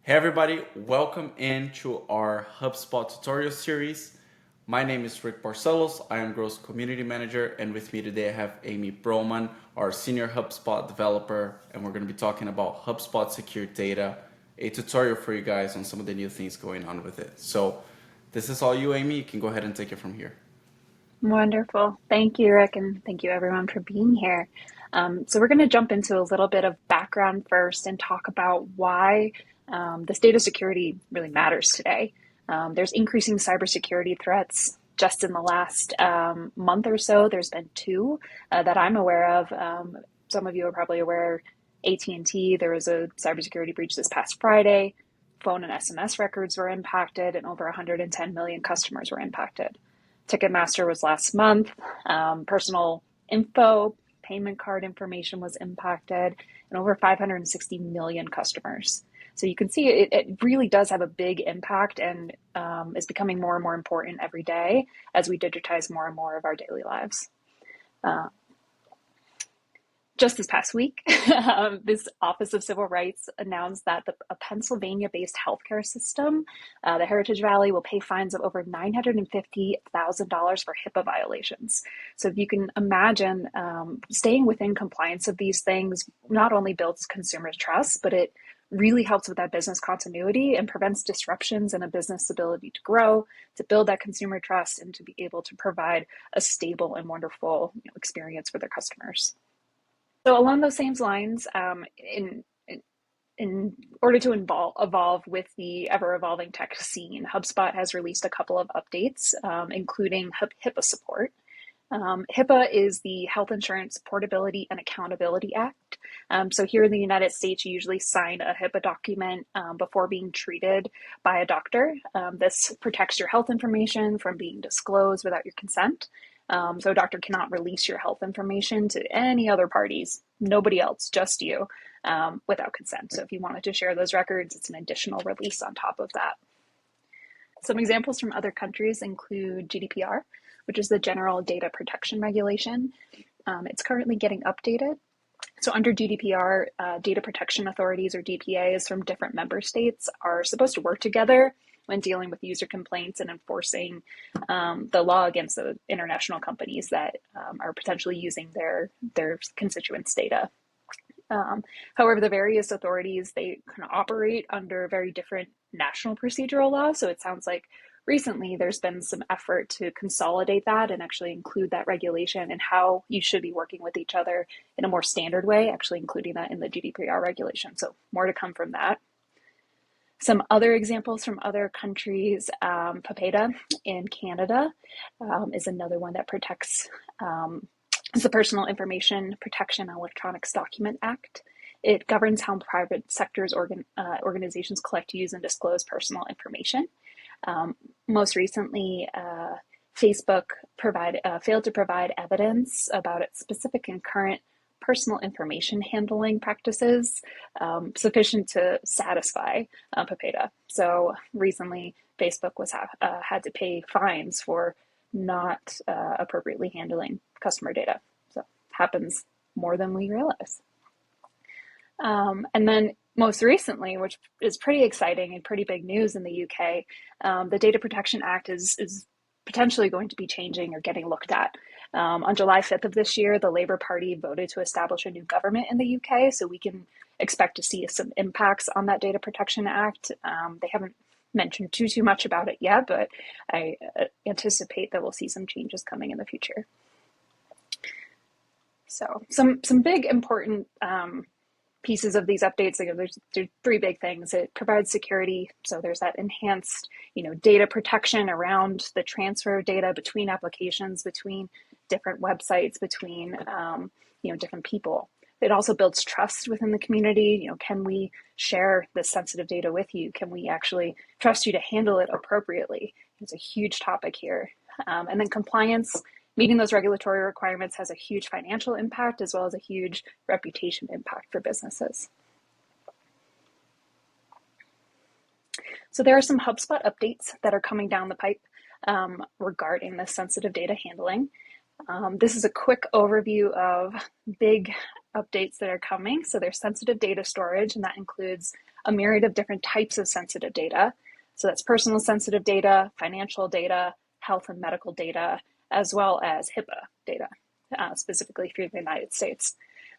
Hey everybody, welcome into our HubSpot tutorial series. My name is Rick Barcellos. I am Growth Community Manager, and with me today I have Amy Broman, our Senior HubSpot Developer, and we're going to be talking about HubSpot Secure Data, a tutorial for you guys on some of the new things going on with it. So this is all you, Amy. You can go ahead and take it from here. Wonderful. Thank you, Rick, and thank you everyone for being here. So we're going to jump into a little bit of background first and talk about why this data security really matters today. There's increasing cybersecurity threats. Just in the last month or so, there's been two that I'm aware of. Some of you are probably aware. AT&T, there was a cybersecurity breach this past Friday. Phone and SMS records were impacted, and over 110 million customers were impacted. Ticketmaster was last month. Personal info, payment card information was impacted, and over 560 million customers. So you can see it really does have a big impact and is becoming more and more important every day as we digitize more and more of our daily lives. Just this past week, this Office of Civil Rights announced that a Pennsylvania-based healthcare system, the Heritage Valley, will pay fines of over $950,000 for HIPAA violations. So if you can imagine, staying within compliance of these things not only builds consumers' trust, but it really helps with that business continuity and prevents disruptions in a business ability to grow, to build that consumer trust, and to be able to provide a stable and wonderful experience for their customers. So along those same lines, in order to evolve with the ever-evolving tech scene, HubSpot has released a couple of updates, including HIPAA support. HIPAA is the Health Insurance Portability and Accountability Act. So here in the United States, you usually sign a HIPAA document before being treated by a doctor. This protects your health information from being disclosed without your consent. So a doctor cannot release your health information to any other parties, nobody else, just you, without consent. So if you wanted to share those records, it's an additional release on top of that. Some examples from other countries include GDPR, which is the General Data Protection Regulation. It's currently getting updated. So under GDPR, data protection authorities or DPAs from different member states are supposed to work together when dealing with user complaints and enforcing the law against the international companies that are potentially using their constituents' data. However, the various authorities, they kind of operate under very different national procedural laws. So it sounds like recently there's been some effort to consolidate that and actually include that regulation and how you should be working with each other in a more standard way, actually including that in the GDPR regulation. So more to come from that. Some other examples from other countries, HIPAA in Canada is another one that protects, it's the Personal Information Protection and Electronics Document Act. It governs how private sectors organizations collect, use, and disclose personal information. Most recently, Facebook failed to provide evidence about its specific and current personal information handling practices sufficient to satisfy HIPAA. So recently, Facebook had to pay fines for not appropriately handling customer data. So happens more than we realize. And then most recently, which is pretty exciting and pretty big news in the UK, the Data Protection Act is potentially going to be changing or getting looked at. On July 5th of this year, the Labour Party voted to establish a new government in the UK, so we can expect to see some impacts on that Data Protection Act. They haven't mentioned too much about it yet, but I anticipate that we'll see some changes coming in the future. So some big important pieces of these updates. There's three big things. It provides security, so there's that enhanced, data protection around the transfer of data between applications, between different websites, between different people. It also builds trust within the community. Can we share this sensitive data with you? Can we actually trust you to handle it appropriately? It's a huge topic here. And then compliance. Meeting those regulatory requirements has a huge financial impact as well as a huge reputation impact for businesses. So there are some HubSpot updates that are coming down the pipe regarding this sensitive data handling. This is a quick overview of big updates that are coming. So there's sensitive data storage, and that includes a myriad of different types of sensitive data. So that's personal sensitive data, financial data, health and medical data, as well as HIPAA data, specifically for the United States.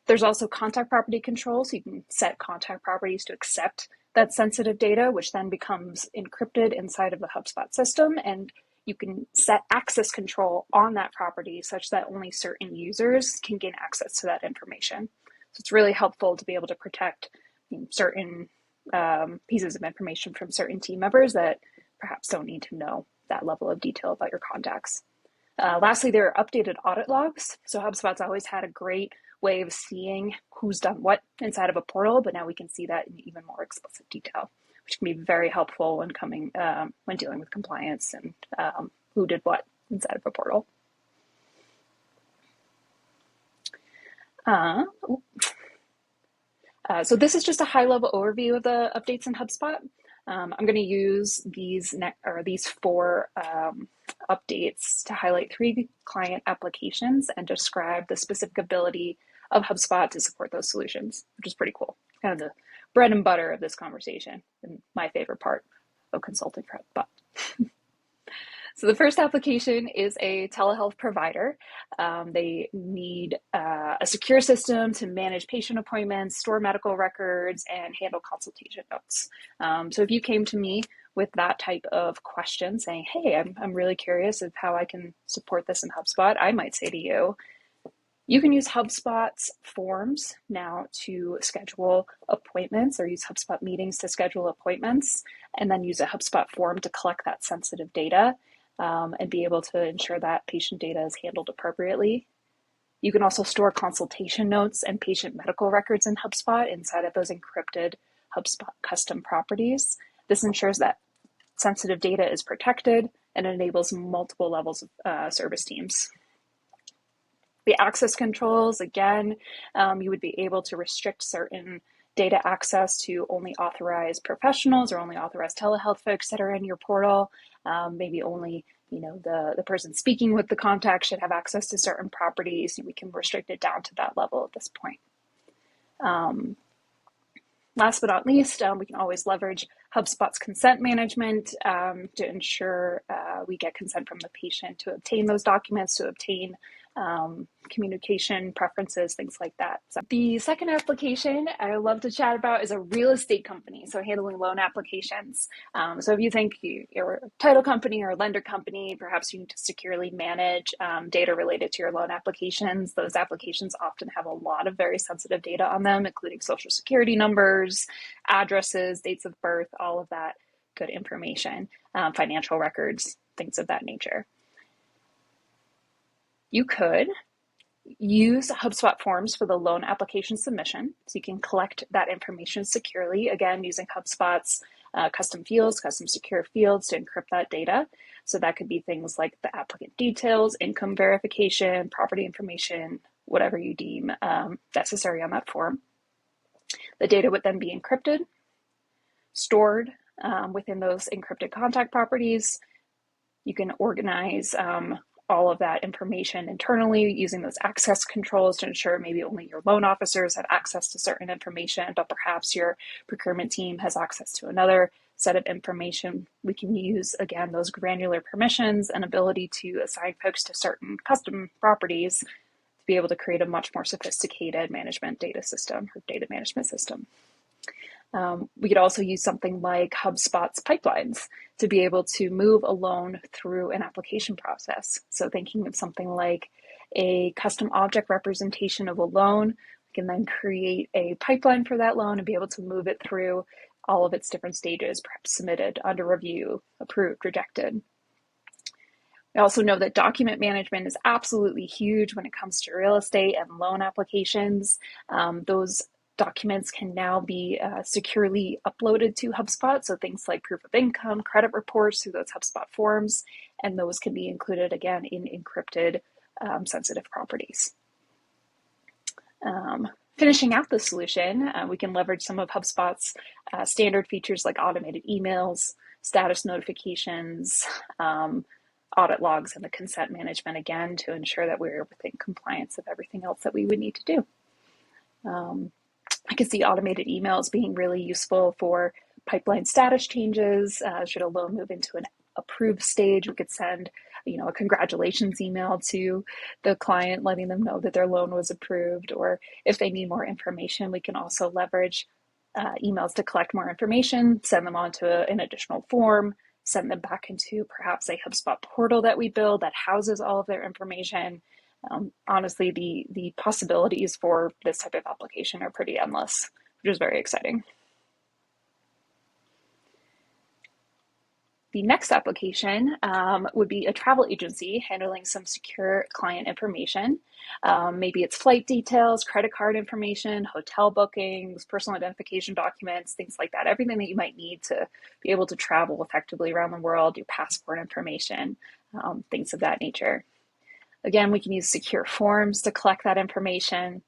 There's also contact property control, so you can set contact properties to accept that sensitive data, which then becomes encrypted inside of the HubSpot system, and you can set access control on that property such that only certain users can gain access to that information. So it's really helpful to be able to protect certain pieces of information from certain team members that perhaps don't need to know that level of detail about your contacts. Lastly, there are updated audit logs. So HubSpot's always had a great way of seeing who's done what inside of a portal, but now we can see that in even more explicit detail, which can be very helpful when dealing with compliance and who did what inside of a portal. So this is just a high-level overview of the updates in HubSpot. I'm going to use these four updates to highlight 3 client applications and describe the specific ability of HubSpot to support those solutions, which is pretty cool. Kind of the bread and butter of this conversation and my favorite part of consulting for HubSpot. So the first application is a telehealth provider. They need a secure system to manage patient appointments, store medical records, and handle consultation notes. So if you came to me with that type of question saying, hey, I'm really curious of how I can support this in HubSpot, I might say to you, you can use HubSpot's forms now to schedule appointments, or use HubSpot meetings to schedule appointments, and then use a HubSpot form to collect that sensitive data and be able to ensure that patient data is handled appropriately. You can also store consultation notes and patient medical records in HubSpot inside of those encrypted HubSpot custom properties. This ensures that sensitive data is protected and enables multiple levels of service teams. The access controls, again, you would be able to restrict certain data access to only authorized professionals or only authorized telehealth folks that are in your portal. Maybe only the person speaking with the contact should have access to certain properties. We can restrict it down to that level at this point. Last but not least, we can always leverage HubSpot's consent management to ensure we get consent from the patient to obtain those documents, to obtain communication preferences, things like that. So the second application I love to chat about is a real estate company, so handling loan applications. So if you think you're a title company or a lender company, perhaps you need to securely manage data related to your loan applications. Those applications often have a lot of very sensitive data on them, including social security numbers, addresses, dates of birth, all of that good information, financial records, things of that nature. You could use HubSpot forms for the loan application submission, so you can collect that information securely, again, using HubSpot's custom fields, custom secure fields to encrypt that data. So that could be things like the applicant details, income verification, property information, whatever you deem necessary on that form. The data would then be encrypted, stored within those encrypted contact properties. You can organize all of that information internally using those access controls to ensure maybe only your loan officers have access to certain information, but perhaps your procurement team has access to another set of information. We can use, again, those granular permissions and ability to assign folks to certain custom properties to be able to create a much more sophisticated management data system or data management system. We could also use something like HubSpot's pipelines to be able to move a loan through an application process. So thinking of something like a custom object representation of a loan, we can then create a pipeline for that loan and be able to move it through all of its different stages, perhaps submitted, under review, approved, rejected. We also know that document management is absolutely huge when it comes to real estate and loan applications. Those documents can now be securely uploaded to HubSpot. So things like proof of income, credit reports through those HubSpot forms, and those can be included again in encrypted sensitive properties. Finishing out the solution, we can leverage some of HubSpot's standard features like automated emails, status notifications, audit logs, and the consent management again to ensure that we're within compliance of everything else that we would need to do. I can see automated emails being really useful for pipeline status changes. Should a loan move into an approved stage, we could send, a congratulations email to the client, letting them know that their loan was approved. Or if they need more information, we can also leverage emails to collect more information, send them onto an additional form, send them back into perhaps a HubSpot portal that we build that houses all of their information. Honestly, the possibilities for this type of application are pretty endless, which is very exciting. The next application would be a travel agency handling some secure client information. Maybe it's flight details, credit card information, hotel bookings, personal identification documents, things like that. Everything that you might need to be able to travel effectively around the world, your passport information, things of that nature. Again, we can use secure forms to collect that information.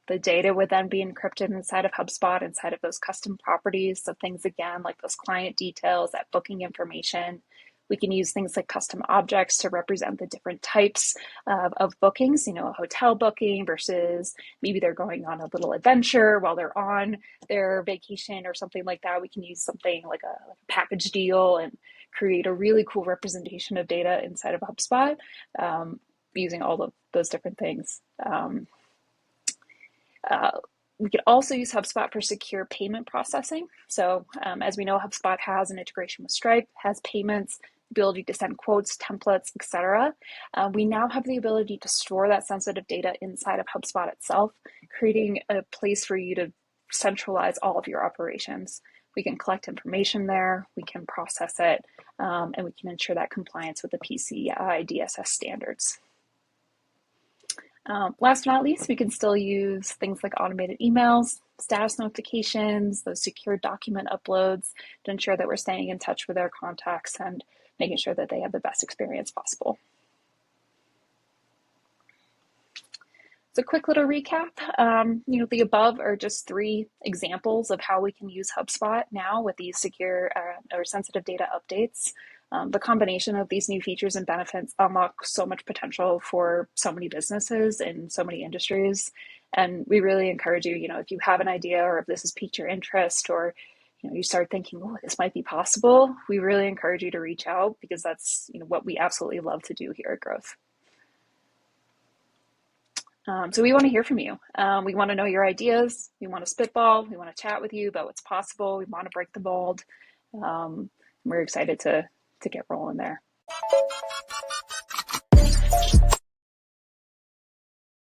The data would then be encrypted inside of HubSpot, inside of those custom properties. So things, again, like those client details, that booking information. We can use things like custom objects to represent the different types of bookings, a hotel booking versus maybe they're going on a little adventure while they're on their vacation or something like that. We can use something like a package deal and create a really cool representation of data inside of HubSpot. Using all of those different things. We could also use HubSpot for secure payment processing. So as we know, HubSpot has an integration with Stripe, has payments, ability to send quotes, templates, etc. We now have the ability to store that sensitive data inside of HubSpot itself, creating a place for you to centralize all of your operations. We can collect information there, we can process it, and we can ensure that compliance with the PCI DSS standards. Last but not least, we can still use things like automated emails, status notifications, those secure document uploads to ensure that we're staying in touch with our contacts and making sure that they have the best experience possible. So quick little recap, the above are just 3 examples of how we can use HubSpot now with these secure or sensitive data updates. The combination of these new features and benefits unlock so much potential for so many businesses in so many industries. And we really encourage you, if you have an idea or if this has piqued your interest or, you start thinking, oh, this might be possible, we really encourage you to reach out because that's, what we absolutely love to do here at Growth. So we want to hear from you. We want to know your ideas. We want to spitball. We want to chat with you about what's possible. We want to break the mold. We're excited to get rolling there.